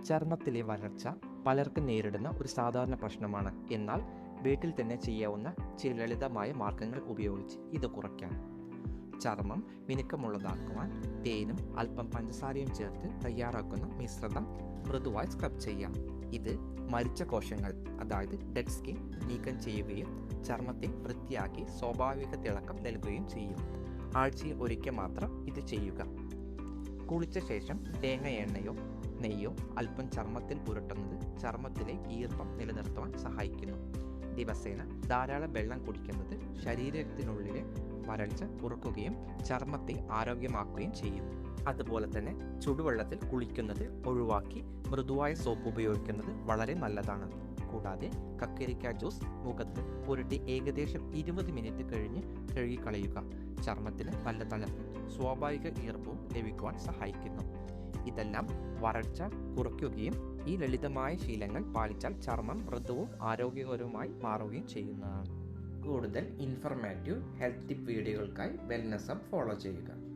ചർമ്മത്തിലെ വരൾച്ച പലർക്കും നേരിടുന്ന ഒരു സാധാരണ പ്രശ്നമാണ്. എന്നാൽ വീട്ടിൽ തന്നെ ചെയ്യാവുന്ന ചില ലളിതമായ മാർഗങ്ങൾ ഉപയോഗിച്ച് ഇത് കുറയ്ക്കാം. ചർമ്മം മിനുക്കമുള്ളതാക്കുവാൻ തേനും അല്പം പഞ്ചസാരയും ചേർത്ത് തയ്യാറാക്കുന്ന മിശ്രിതം മൃദുവായി സ്ക്രബ് ചെയ്യാം. ഇത് മരിച്ച കോശങ്ങൾ, അതായത് ഡെഡ് സ്കിൻ, നീക്കം ചെയ്യുകയും ചർമ്മത്തെ വൃത്തിയാക്കി സ്വാഭാവിക തിളക്കം നൽകുകയും ചെയ്യും. ആഴ്ചയിൽ ഒരിക്കൽ മാത്രം ഇത് ചെയ്യുക. കുളിച്ച ശേഷം തേങ്ങ എണ്ണയോ നെയ്യോ അല്പം ചർമ്മത്തിൽ പുരട്ടുന്നത് ചർമ്മത്തിലെ ഈർപ്പം നിലനിർത്തുവാൻ സഹായിക്കുന്നു. ദിവസേന ധാരാളം വെള്ളം കുടിക്കുന്നത് ശരീരത്തിനുള്ളിലെ വരൾച്ച കുറയ്ക്കുകയും ചർമ്മത്തെ ആരോഗ്യമാക്കുകയും ചെയ്യും. അതുപോലെ തന്നെ ചുടുവെള്ളത്തിൽ കുളിക്കുന്നത് ഒഴിവാക്കി മൃദുവായ സോപ്പ് ഉപയോഗിക്കുന്നത് വളരെ നല്ലതാണ്. കൂടാതെ കക്കരിക്ക ജ്യൂസ് മുഖത്ത് പുരട്ടി ഏകദേശം 20 മിനിറ്റ് കഴിഞ്ഞ് കഴുകിക്കളയുക. ചർമ്മത്തിന് നല്ല തണുപ്പും സ്വാഭാവിക ഈർപ്പവും ലഭിക്കുവാൻ സഹായിക്കുന്നു. ഇതെല്ലാം വരൾച്ച കുറയ്ക്കുകയും ഈ ലളിതമായ ശീലങ്ങൾ പാലിച്ചാൽ ചർമ്മം മൃദുവും ആരോഗ്യകരവുമായി മാറുകയും ചെയ്യുന്നതാണ്. കൂടുതൽ ഇൻഫർമേറ്റീവ് ഹെൽത്ത് ടിപ്പ് വീഡിയോകൾക്കായി വെൽനസ് ഹബ് ഫോളോ ചെയ്യുക.